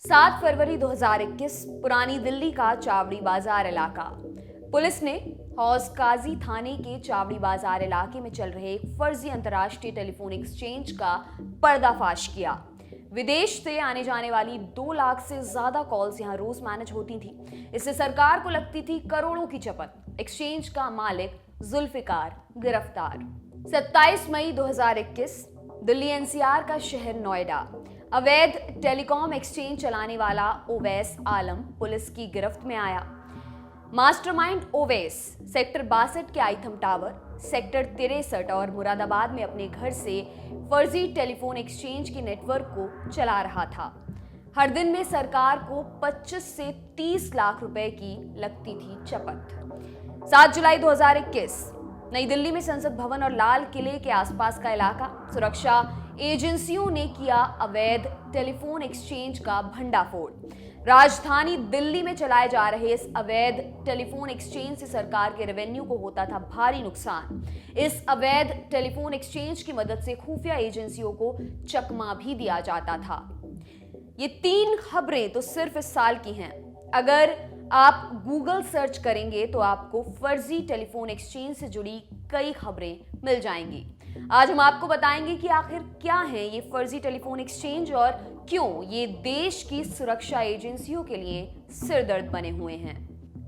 7 फरवरी 2021 पुरानी दिल्ली का चावड़ी बाजार इलाका। पुलिस ने हौज काजी थाने के चावड़ी बाजार इलाके में चल रहे एक फर्जी अंतर्राष्ट्रीय टेलीफोन एक्सचेंज का पर्दाफाश किया। विदेश से आने जाने वाली 2 लाख से ज्यादा कॉल्स यहां रोज मैनेज होती थी। इससे सरकार को लगती थी करोड़ों की चपत। एक्सचेंज का मालिक जुल्फिकार गिरफ्तार। 27 मई 2021 दिल्ली एनसीआर का शहर नोएडा। अवैध टेलीकॉम एक्सचेंज चलाने वाला ओवैस आलम पुलिस की गिरफ्त में आया। मास्टरमाइंड ओवैस सेक्टर 62 के आइथम टावर, सेक्टर 63 और मुरादाबाद में अपने घर से फर्जी टेलीफोन एक्सचेंज के नेटवर्क को चला रहा था। हर दिन में सरकार को 25 से 30 लाख रुपए की लगती थी चपत। 7 जुलाई 2021 नई दिल्ली में संसद भवन और लाल किले के आसपास का इलाका। सुरक्षा एजेंसियों ने किया अवैध टेलीफोन एक्सचेंज का भंडाफोड़। राजधानी दिल्ली में चलाए जा रहे इस अवैध टेलीफोन एक्सचेंज से सरकार के रेवेन्यू को होता था भारी नुकसान। इस अवैध टेलीफोन एक्सचेंज की मदद से खुफिया एजेंसियों को चकमा भी दिया जाता था। ये 3 खबरें तो सिर्फ इस साल की हैं। अगर आप गूगल सर्च करेंगे तो आपको फर्जी टेलीफोन एक्सचेंज से जुड़ी कई खबरें मिल जाएंगी। आज हम आपको बताएंगे कि आखिर क्या है ये फर्जी टेलीफोन एक्सचेंज और क्यों ये देश की सुरक्षा एजेंसियों के लिए सिरदर्द बने हुए हैं।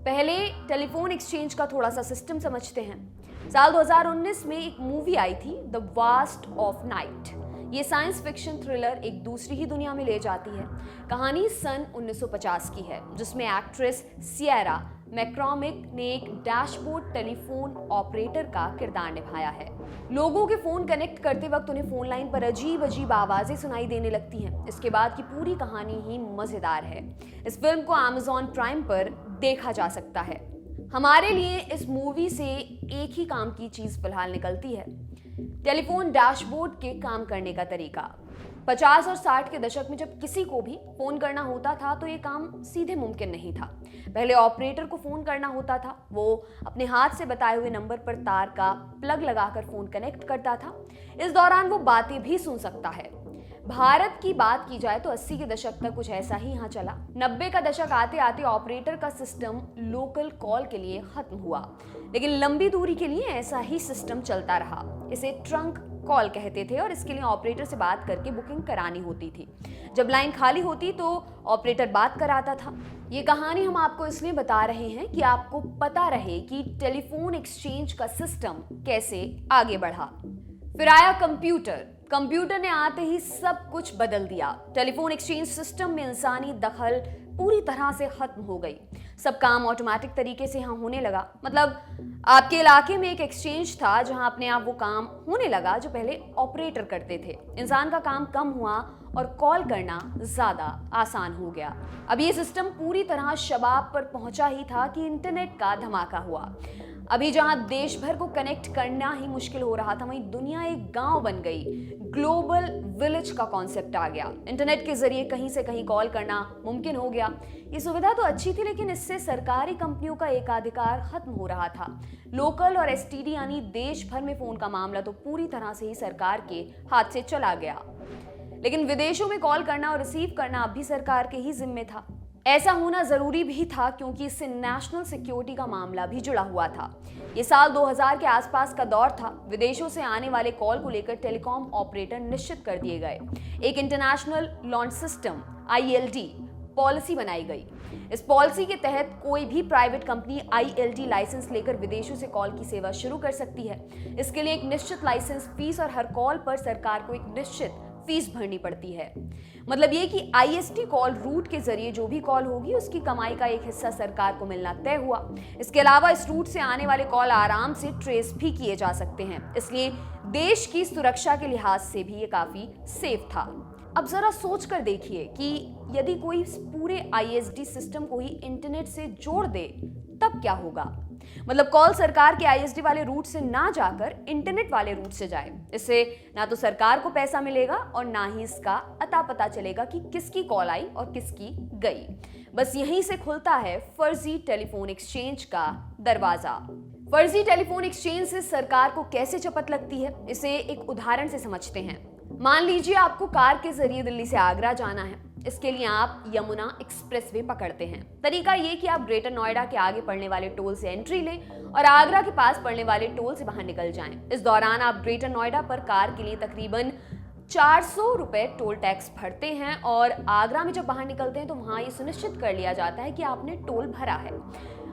पहले टेलीफोन एक्सचेंज का थोड़ा सा सिस्टम समझते हैं। साल 2019 में एक मूवी आई थी द वास्ट ऑफ नाइट। ये साइंस फिक्शन थ्रिलर एक दूसरी ही दुनिया में ले जाती है। कहानी सन 1950 की है, जिसमें एक्ट्रेस सियरा मैक्रॉमिक ने एक डैशबोर्ड टेलीफोन ऑपरेटर का किरदार निभाया है। लोगों के फोन कनेक्ट करते वक्त उन्हें फोन लाइन पर अजीब अजीब आवाजें सुनाई देने लगती हैं। इसके बाद की पूरी कहानी ही मजेदार है। इस फिल्म को Amazon प्राइम पर देखा जा सकता है। हमारे लिए इस मूवी से एक ही काम की चीज फिलहाल निकलती है, टेलीफोन डैशबोर्ड के काम करने का तरीका। 50 और 60 के दशक में जब किसी को भी फोन करना होता था तो ये काम सीधे मुमकिन नहीं था। पहले ऑपरेटर को फोन करना होता था। वो अपने हाथ से बताए हुए नंबर पर तार का प्लग लगाकर फोन कनेक्ट करता था। इस दौरान वो बातें भी सुन सकता है। भारत की बात की जाए तो 80 के दशक तक कुछ ऐसा ही यहाँ चला। 90 का दशक आते आते ऑपरेटर का सिस्टम लोकल कॉल के लिए खत्म हुआ, लेकिन लंबी दूरी के लिए ऐसा ही सिस्टम चलता रहा। इसे ट्रंक कॉल कहते थे और इसके लिए ऑपरेटर से बात करके बुकिंग करानी होती थी। जब लाइन खाली होती तो ऑपरेटर बात कराता था। ये कहानी हम आपको इसलिए बता रहे हैं कि आपको पता रहे कि टेलीफोन एक्सचेंज का सिस्टम कैसे आगे बढ़ा। फिर आया कंप्यूटर। कंप्यूटर ने आते ही सब कुछ बदल दिया। टेलीफोन एक्सचेंज सिस्टम में इंसानी दखल पूरी तरह से खत्म हो गई। सब काम ऑटोमेटिक तरीके से यहाँ होने लगा। मतलब आपके इलाके में एक एक्सचेंज था जहाँ अपने आप वो काम होने लगा जो पहले ऑपरेटर करते थे। इंसान का काम कम हुआ और कॉल करना ज्यादा आसान हो गया। अब ये सिस्टम पूरी तरह शबाब पर पहुंचा ही था कि इंटरनेट का धमाका हुआ। अभी जहां देश भर को कनेक्ट करना ही मुश्किल हो रहा था, वहीं दुनिया एक गांव बन गई। ग्लोबल विलेज का कॉन्सेप्ट आ गया। इंटरनेट के जरिए कहीं से कहीं कॉल करना मुमकिन हो गया। ये सुविधा तो अच्छी थी, लेकिन इससे सरकारी कंपनियों का एकाधिकार खत्म हो रहा था। लोकल और एसटीडी यानी देश भर में फोन का मामला तो पूरी तरह से ही सरकार के हाथ से चला गया। लेकिन विदेशों में कॉल करना और रिसीव करना अब भी सरकार के ही जिम्मे था। ऐसा होना जरूरी भी था क्योंकि इससे नेशनल सिक्योरिटी का मामला भी जुड़ा हुआ था। ये साल 2000 के आसपास का दौर था। विदेशों से आने वाले कॉल को लेकर टेलीकॉम ऑपरेटर निश्चित कर दिए गए। एक international launch system ILD policy बनाई गई। इस पॉलिसी के तहत कोई भी प्राइवेट कंपनी ILD लाइसेंस लेकर विदेशों से कॉल की सेवा शुरू कर सकती है। इसके लिए एक निश्चित लाइसेंस फीस और हर कॉल पर सरकार को एक निश्चित फीस भरनी पड़ती है। मतलब ये कि IST कॉल रूट के जरिए जो भी कॉल होगी उसकी कमाई का एक हिस्सा सरकार को मिलना तय हुआ। इसके अलावा इस रूट से आने वाले कॉल आराम से ट्रेस भी किए जा सकते हैं, इसलिए देश की सुरक्षा के लिहाज से भी ये काफी सेफ था। अब जरा सोच कर देखिए कि यदि कोई पूरे ISD सिस्टम को ही इंटरनेट से जोड़ दे तब क्या होगा। मतलब कॉल सरकार के ISD वाले रूट से ना जाकर इंटरनेट वाले रूट से जाए। इससे ना तो सरकार को पैसा मिलेगा और ना ही इसका अता पता चलेगा कि किसकी कॉल आई और किसकी गई। बस यहीं से खुलता है फर्जी टेलीफोन एक्सचेंज का दरवाजा। फर्जी टेलीफोन एक्सचेंज से सरकार को कैसे चपत लगती है, इसे एक उदाहरण से समझते हैं। मान लीजिए आपको कार के जरिए दिल्ली से आगरा जाना है। इसके लिए आप यमुना एक्सप्रेसवे पकड़ते हैं। तरीका ये कि आप ग्रेटर नोएडा के आगे पड़ने वाले टोल से एंट्री लें और आगरा के पास पड़ने वाले टोल से बाहर निकल जाएं। इस दौरान आप ग्रेटर नोएडा पर कार के लिए तकरीबन 400 रुपए टोल टैक्स भरते हैं और आगरा में जब बाहर निकलते हैं तो वहां ये सुनिश्चित कर लिया जाता है कि आपने टोल भरा है।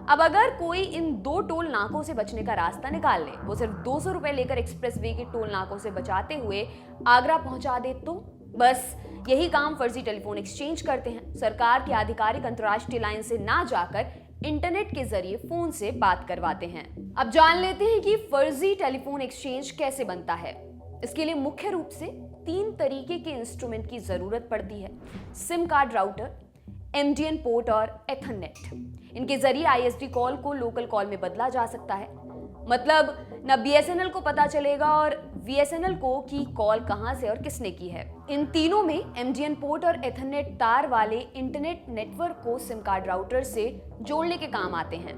अब अगर कोई इन 2 टोल नाकों से बचने का रास्ता निकाल ले, वो सिर्फ 200 रुपए लेकर एक्सप्रेसवे के टोल नाकों से बचाते हुए आगरा पहुंचा दे, तो बस यही काम फर्जी टेलीफोन एक्सचेंज करते हैं। सरकार की आधिकारिक अंतर्राष्ट्रीय लाइन से ना जाकर इंटरनेट के जरिए फोन से बात करवाते हैं। अब जान लेते हैं कि फर्जी टेलीफोन एक्सचेंज कैसे बनता है। इसके लिए मुख्य रूप से 3 तरीके के इंस्ट्रूमेंट की जरूरत पड़ती है: सिम कार्ड राउटर, एमडीएन पोर्ट और एथरनेट। इनके जरिए आईएसडी कॉल को लोकल कॉल में बदला जा सकता है। मतलब न बीएसएनएल को पता चलेगा और वीएसएनएल को कि कॉल कहां से और किसने की है। इन तीनों में एमडीएन पोर्ट और एथरनेट तार वाले इंटरनेट नेटवर्क को सिम कार्ड राउटर से जोड़ने के काम आते हैं।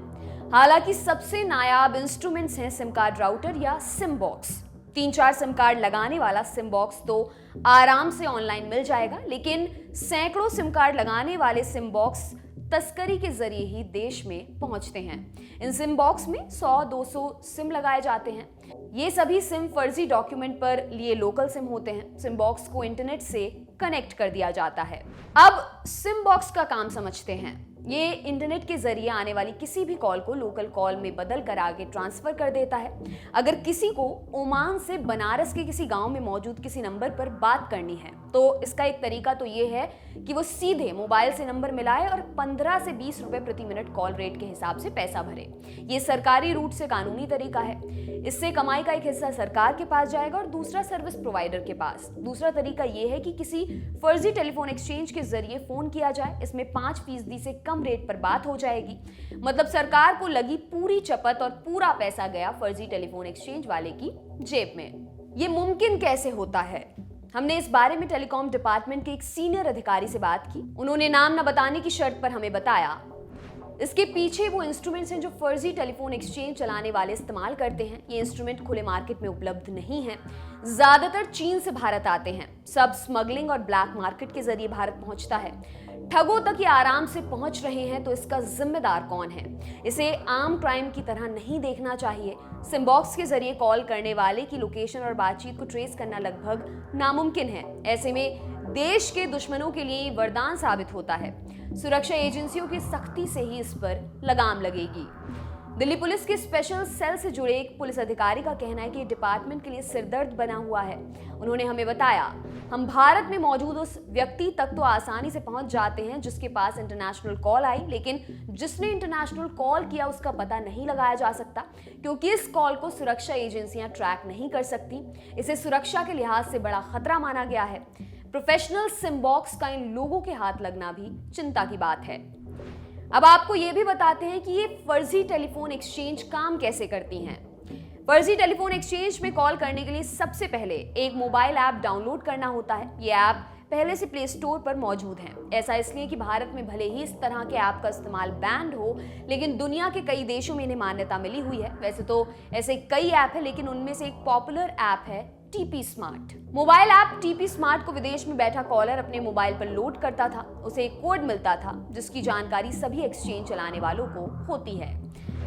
हालांकि सबसे नायाब इंस्ट्रूमेंट्स हैं सिम कार्ड राउटर या सिम बॉक्स। 3-4 सिम कार्ड लगाने वाला सिम बॉक्स तो आराम से ऑनलाइन मिल जाएगा, लेकिन सैकड़ों सिम कार्ड लगाने वाले सिम बॉक्स तस्करी के जरिए ही देश में पहुंचते हैं। इन सिम बॉक्स में 100-200 सिम लगाए जाते हैं। ये सभी सिम फर्जी डॉक्यूमेंट पर लिए लोकल सिम होते हैं। सिम बॉक्स को इंटरनेट से कनेक्ट कर दिया जाता है। अब सिम बॉक्स का काम समझते हैं। ये इंटरनेट के जरिए आने वाली किसी भी कॉल को लोकल कॉल में बदल कर आगे ट्रांसफर कर देता है। अगर किसी को ओमान से बनारस के किसी गांव में मौजूद किसी नंबर पर बात करनी है तो इसका एक तरीका तो ये है कि वो सीधे मोबाइल से नंबर मिलाए और 15 से 20 रुपए प्रति मिनट कॉल रेट के हिसाब से पैसा भरे। ये सरकारी रूट से कानूनी तरीका है। इससे कमाई का एक हिस्सा सरकार के पास जाएगा और दूसरा सर्विस प्रोवाइडर के पास। दूसरा तरीका ये है कि किसी फर्जी टेलीफोन एक्सचेंज के जरिए फोन किया जाए। इसमें 5% से कम रेट पर बात हो जाएगी। मतलब सरकार को लगी पूरी चपत और पूरा पैसा गया फर्जी टेलीफोन एक्सचेंज वाले की जेब में। ये मुमकिन कैसे होता है? हमने इस बारे में टेलीकॉम डिपार्टमेंट के एक सीनियर अधिकारी से बात की। उन्होंने नाम न बताने की शर्त पर हमें बताया इसके पीछे वो इंस्ट्रूमेंट्स हैं जो फर्जी टेलीफोन एक्सचेंज चलाने वाले इस्तेमाल करते हैं। ये इंस्ट्रूमेंट खुले मार्केट में उपलब्ध नहीं है। ज्यादातर चीन से भारत आते हैं। सब स्मगलिंग और ब्लैक मार्केट के जरिए भारत पहुंचता है। ठगों तक ये आराम से पहुंच रहे हैं तो इसका जिम्मेदार कौन है? इसे आम क्राइम की तरह नहीं देखना चाहिए। सिमबॉक्स के जरिए कॉल करने वाले की लोकेशन और बातचीत को ट्रेस करना लगभग नामुमकिन है। ऐसे में देश के दुश्मनों के लिए वरदान साबित होता है। सुरक्षा एजेंसियों की सख्ती से ही इस पर लगाम लगेगी। दिल्ली पुलिस के स्पेशल सेल से जुड़े एक पुलिस अधिकारी का कहना है कि डिपार्टमेंट के लिए सिरदर्द बना हुआ है। उन्होंने हमें बताया, हम भारत में मौजूद उस व्यक्ति तक तो आसानी से पहुंच जाते हैं जिसके पास इंटरनेशनल कॉल आई, लेकिन जिसने इंटरनेशनल कॉल किया उसका पता नहीं लगाया जा सकता क्योंकि इस कॉल को सुरक्षा एजेंसियां ट्रैक नहीं कर सकती। इसे सुरक्षा के लिहाज से बड़ा खतरा माना गया है। प्रोफेशनल सिम बॉक्स का इन लोगों के हाथ लगना भी चिंता की बात है। अब आपको ये भी बताते हैं कि ये फर्जी टेलीफोन एक्सचेंज काम कैसे करती हैं। फर्जी टेलीफोन एक्सचेंज में कॉल करने के लिए सबसे पहले एक मोबाइल ऐप डाउनलोड करना होता है। ये ऐप पहले से प्ले स्टोर पर मौजूद है। ऐसा इसलिए कि भारत में भले ही इस तरह के ऐप का इस्तेमाल बैंड हो, लेकिन दुनिया के कई देशों में इन्हें मान्यता मिली हुई है। वैसे तो ऐसे कई ऐप है, लेकिन उनमें से एक पॉपुलर ऐप है TP smart. Mobile app TP smart को विदेश में बैठा कॉलर अपने मोबाइल पर लोड करता था। उसे एक कोड मिलता था जिसकी जानकारी सभी एक्सचेंज चलाने वालों को होती है।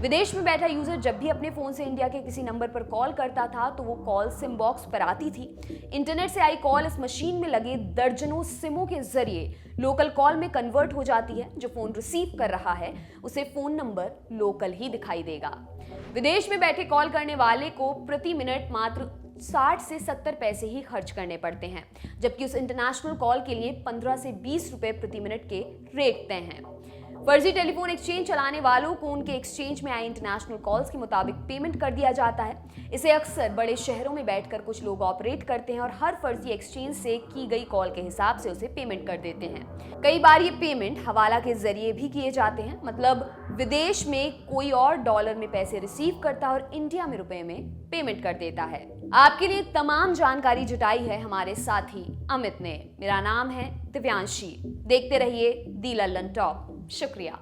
विदेश में बैठा यूजर जब भी अपने फोन से इंडिया के किसी नंबर पर कॉल करता था तो वो कॉल सिम बॉक्स पर आती थी। इंटरनेट से आई कॉल इस मशीन में लगे दर्जनों सिमों के जरिए लोकल कॉल में कन्वर्ट हो जाती है। जो फोन रिसीव कर रहा है उसे फोन नंबर लोकल ही दिखाई देगा। विदेश में बैठे कॉल करने वाले को प्रति मिनट मात्र 60 से 70 पैसे ही खर्च करने पड़ते हैं, जबकि उस इंटरनेशनल कॉल के लिए 15 से 20 रुपए प्रति मिनट के रेट तय हैं। फर्जी टेलीफोन एक्सचेंज चलाने वालों को उनके एक्सचेंज में आई इंटरनेशनल कॉल्स के मुताबिक पेमेंट कर दिया जाता है। इसे अक्सर बड़े शहरों में बैठकर कुछ लोग ऑपरेट करते हैं और हर फर्जी एक्सचेंज से की गई कॉल के हिसाब से उसे पेमेंट कर देते हैं। कई बार ये पेमेंट हवाला के जरिए भी किए जाते हैं। मतलब विदेश में कोई और डॉलर में पैसे रिसीव करता है और इंडिया में रुपए में पेमेंट कर देता है। आपके लिए तमाम जानकारी जुटाई है हमारे साथी अमित ने। मेरा नाम है दिव्यांशी। देखते रहिए दी लल्लन टॉप। शुक्रिया।